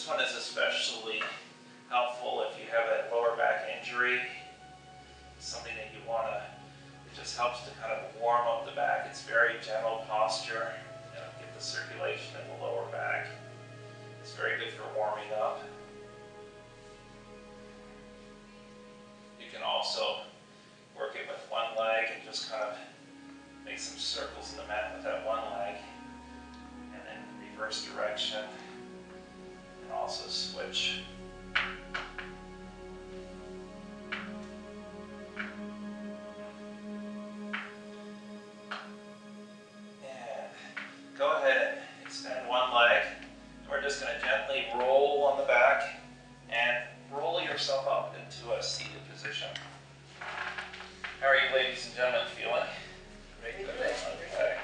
This one is especially helpful if you have a lower back injury. It's something that you want to, it just helps to kind of warm up the back. It's very gentle posture. Get the circulation in the lower back. It's very good for warming up. You can also work it with one leg and just kind of make some circles in the mat with that one leg. And then reverse direction. And also switch. Go ahead and extend one leg. We're just going to gently roll on the back and roll yourself up into a seated position. How are you, ladies and gentlemen, feeling? Great. Okay.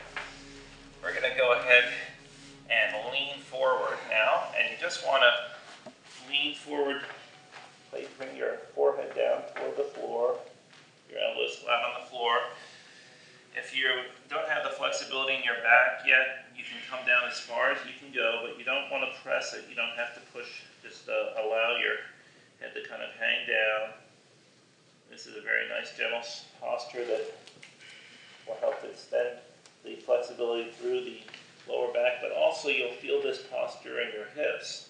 We're going to go ahead and lean forward now, and you just want to lean forward. Please bring your forehead down toward the floor, your elbows flat on the floor. If you don't have the flexibility in your back yet, you can come down as far as you can go, but you don't want to press it. You don't have to push. Just allow your head to kind of hang down. This is a very nice, gentle posture that will help to extend the flexibility through the lower back, but also you'll feel this posture in your hips.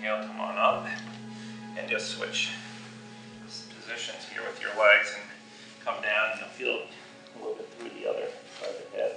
Come on up and just switch positions here with your legs and come down. You'll feel a little bit through the other side of the head.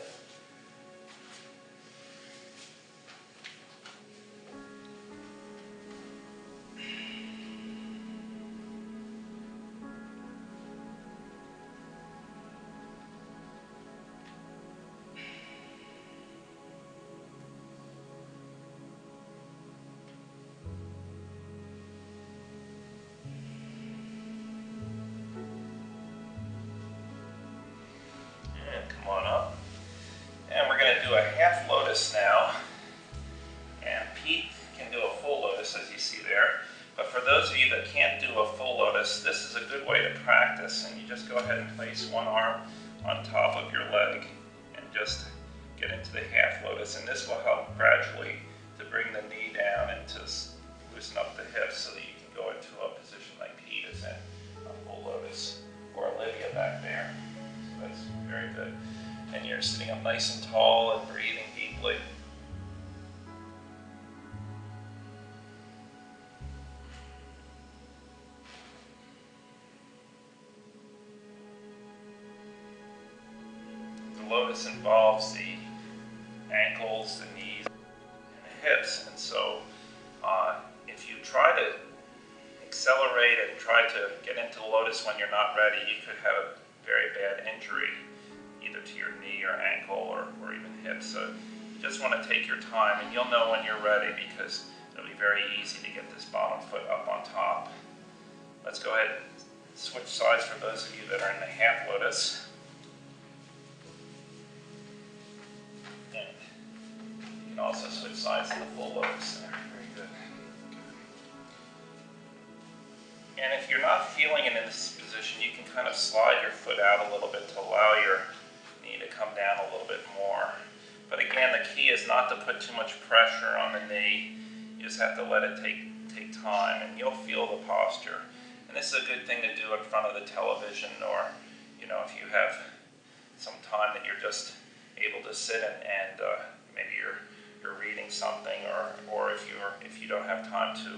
Come on up. And we're going to do a half lotus now. And Pete can do a full lotus, as you see there. But for those of you that can't do a full lotus, this is a good way to practice. And you just go ahead and place one arm on top of your leg and just get into the half lotus. And this will help gradually to bring the knee down and to loosen up the hips so that you can go into a position like Pete is in, a full lotus, or Olivia back there. So that's very good. And you're sitting up nice and tall and breathing deeply. The lotus involves the ankles, the knees, and the hips. And so if you try to accelerate and try to get into the lotus when you're not ready, you could have a very bad injury, either to your knee or ankle or even hip. So you just want to take your time, and you'll know when you're ready because it'll be very easy to get this bottom foot up on top. Let's go ahead and switch sides for those of you that are in the half lotus. And you can also switch sides to the full lotus there. Very good. And if you're not feeling it in this position, you can kind of slide your foot out a little bit to allow your knee to come down a little bit more. But again, the key is not to put too much pressure on the knee. You just have to let it take time, and you'll feel the posture. And this is a good thing to do in front of the television, or if you have some time that you're just able to sit and maybe you're reading something, or if you don't have time to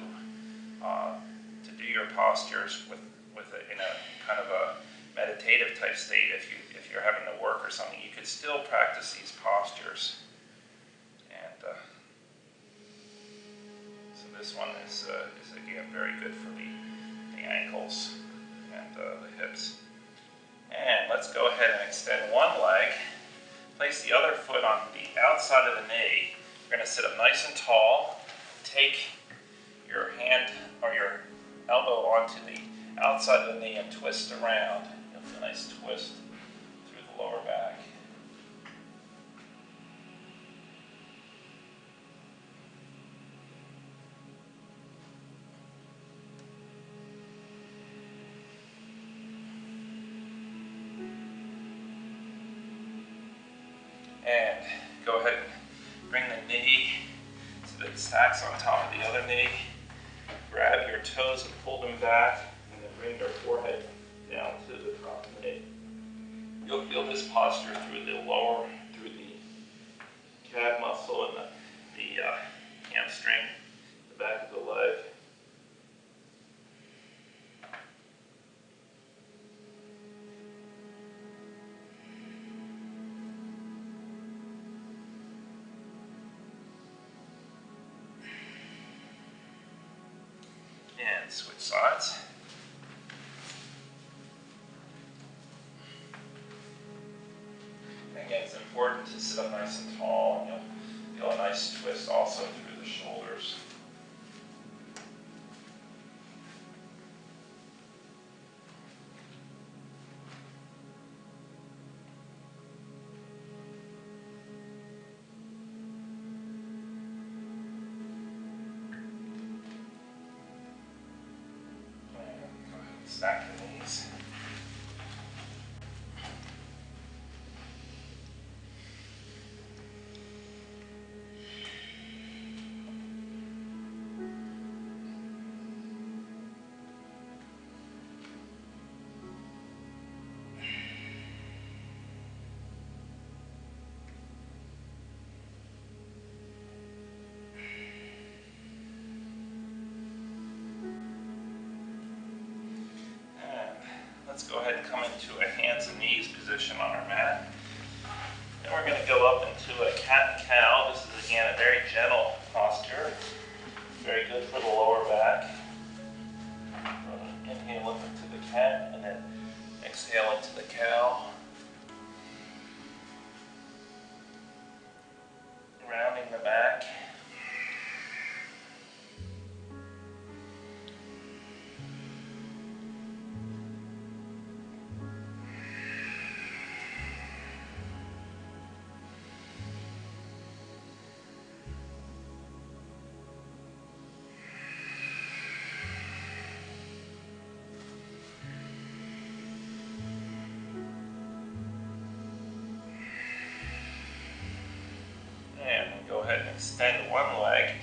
do your postures in a kind of a meditative type state. If you're having to work or something, you could still practice these postures. And so this one is again very good for the ankles and the hips. And let's go ahead and extend one leg. Place the other foot on the outside of the knee. You're going to sit up nice and tall. Take your hand or your elbow onto the outside of the knee and twist around. You'll a nice twist through the lower back. And go ahead and bring the knee so that it stacks on top of the other knee. Grab your toes and pull them back, and then bring your forehead down to the top of the knee. You'll feel this posture through the calf muscle and the hamstring, the back of the leg. And switch sides. Again, it's important to sit up nice and tall, and you'll feel a nice twist also through the shoulders. Stack the knees. Let's go ahead and come into a hands and knees position on our mat. Then we're going to go up into a cat and cow. This is again a very gentle posture. Very good for the lower back. Inhale up into the cat and then exhale into the cow. Rounding the back. Extend one leg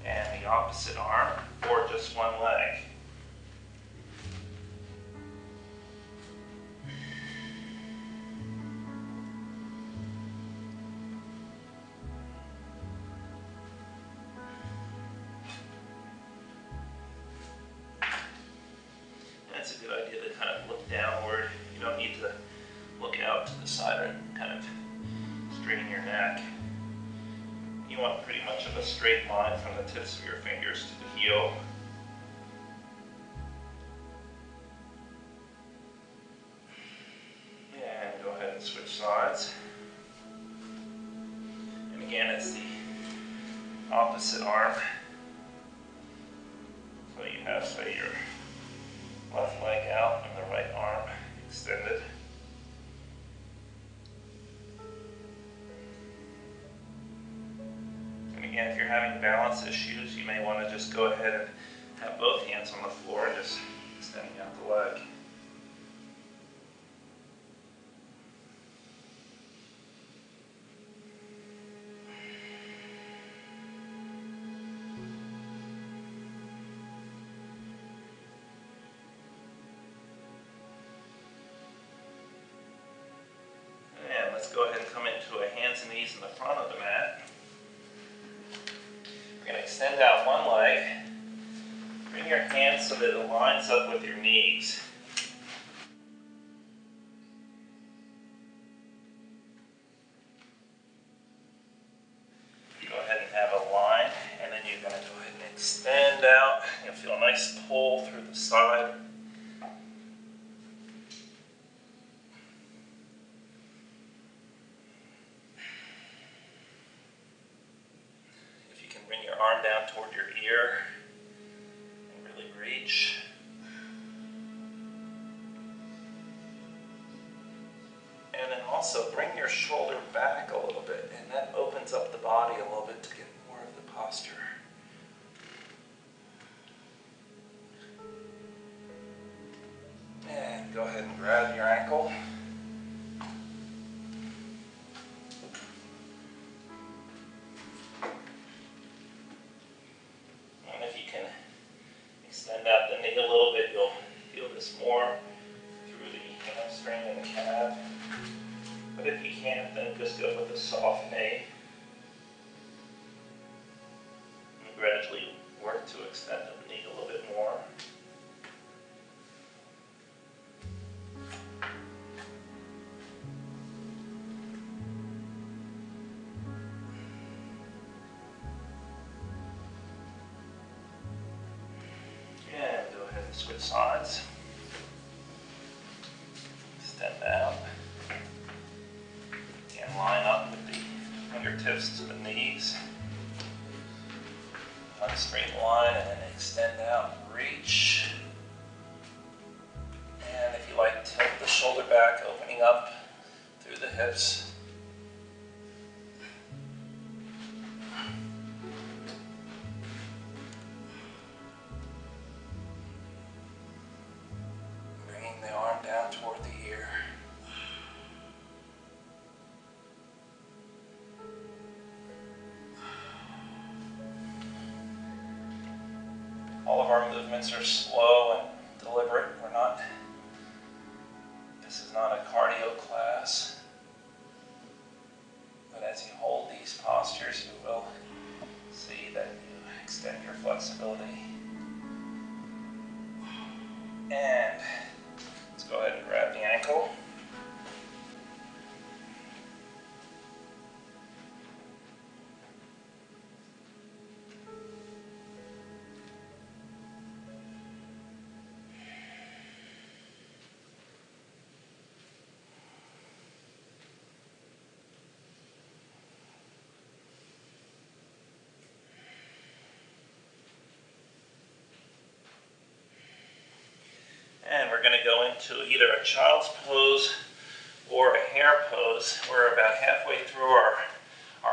and the opposite arm, or just one leg. That's a good idea to kind of look downward. You don't need to look out to the side or kind of straighten your neck. You want pretty much of a straight line from the tips of your fingers to the heel. And go ahead and switch sides. And again, it's the opposite arm. So you have, say, your left leg out and the right arm extended. Again, if you're having balance issues, you may want to just go ahead and have both hands on the floor and just extending out the leg. And let's go ahead and come into a hands and knees in the front of the mat. We're going to extend out one leg. Bring your hands so that it lines up with your knees. Go ahead and have a line, and then you're going to go ahead and extend out. You'll feel a nice pull through the side. Bring your arm down toward your ear and really reach. also bring your shoulder back a little bit, and that opens up the body a little bit to get more of the posture. And go ahead and grab your ankle. And if you can extend out the knee a little bit, you'll feel this more through the hamstring and the calf. But if you can't, then just go with a soft knee. And gradually work to extend the knee a little bit more. And go ahead and switch sides. Extend out. And line up with the fingertips to the knees. One straight line and then extend out, reach. And if you like, tilt the shoulder back, opening up through the hips. Bringing the arm down toward the ear. All of our movements are slow and deliberate. This is not a cardio class. But as you hold these postures, you will see that you extend your flexibility. And let's go ahead and grab the ankle. And we're going to go into either a child's pose or a hare pose. We're about halfway through our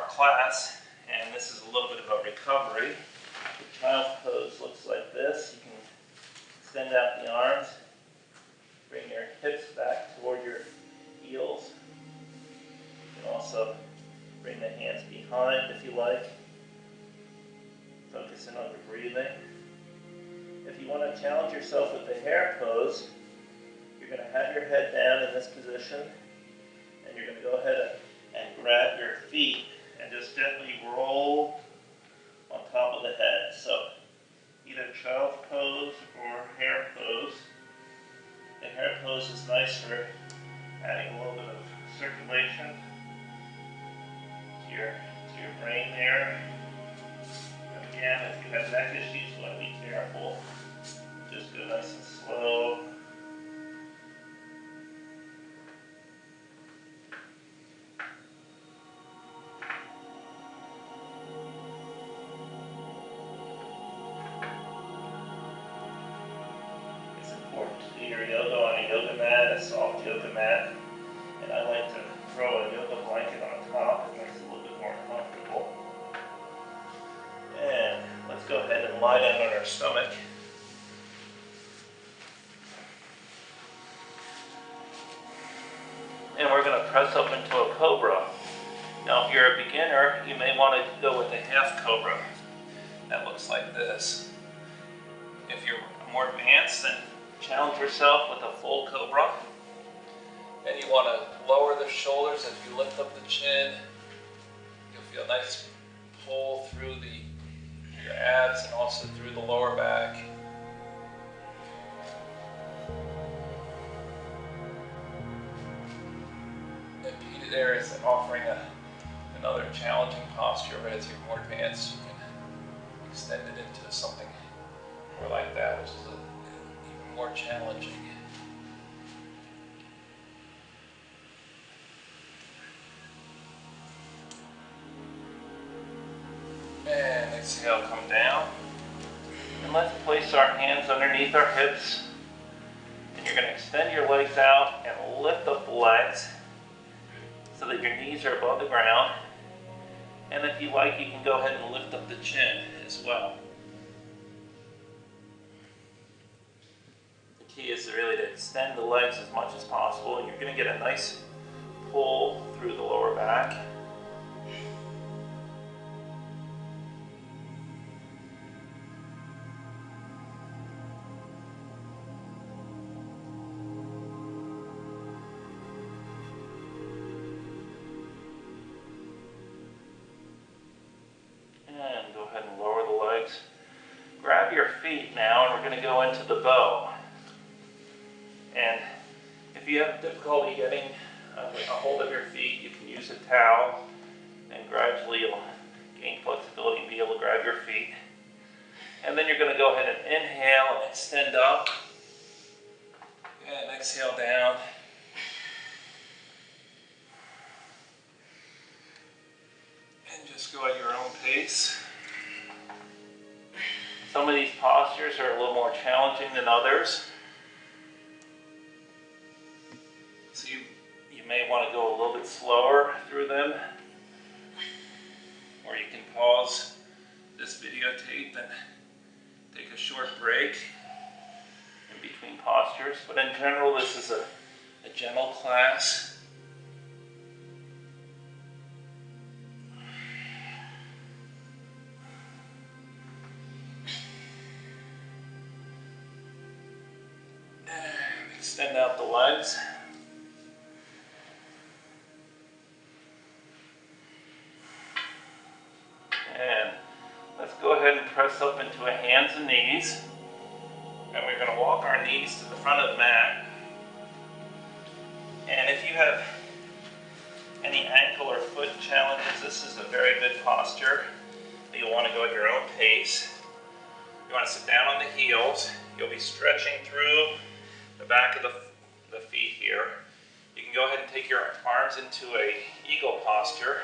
class, and this is a little bit of a recovery. The child's pose looks like this. You can extend out the arms, bring your hips back toward your heels. You can also bring the hands behind if you like, focusing on the breathing. If you want to challenge yourself with the hare pose, you're going to have your head down in this position, and you're going to go ahead and grab your feet and just gently roll on top of the head. So either child's pose or hare pose. The hare pose is nice for adding a little bit of circulation to your brain there. And again, if you have neck issues, you want to be careful. Just go nice and slow. It's important to do your yoga on a yoga mat, a soft yoga mat. And I like to throw a yoga blanket on top. It makes it a little bit more comfortable. And let's go ahead and lie down on our stomach. And we're going to press up into a Cobra. Now, if you're a beginner, you may want to go with a half Cobra. That looks like this. If you're more advanced, then challenge yourself with a full Cobra. And you want to lower the shoulders as you lift up the chin. You'll feel a nice pull through your abs and also through the lower back. There is offering another challenging posture, but as you're more advanced, you can extend it into something more like that, which is even more challenging. And exhale, come down. And let's place our hands underneath our hips. And you're going to extend your legs out and lift up the legs. so that your knees are above the ground. And if you like, you can go ahead and lift up the chin as well. The key is really to extend the legs as much as possible. You're going to get a nice pull through the lower back. And go ahead and lower the legs. Grab your feet now, and we're going to go into the bow. And if you have difficulty getting a hold of your feet, you can use a towel, and gradually you'll gain flexibility and be able to grab your feet. And then you're going to go ahead and inhale and extend up, and exhale down. And just go at your own pace. Some of these postures are a little more challenging than others. So you may want to go a little bit slower through them, or you can pause this videotape and take a short break in between postures. But in general, this is a gentle class. And extend out the legs. And let's go ahead and press up into a hands and knees. And we're going to walk our knees to the front of the mat. And if you have any ankle or foot challenges, this is a very good posture. You'll want to go at your own pace. You want to sit down on the heels. You'll be stretching through the back of the feet here. You can go ahead and take your arms into a eagle posture.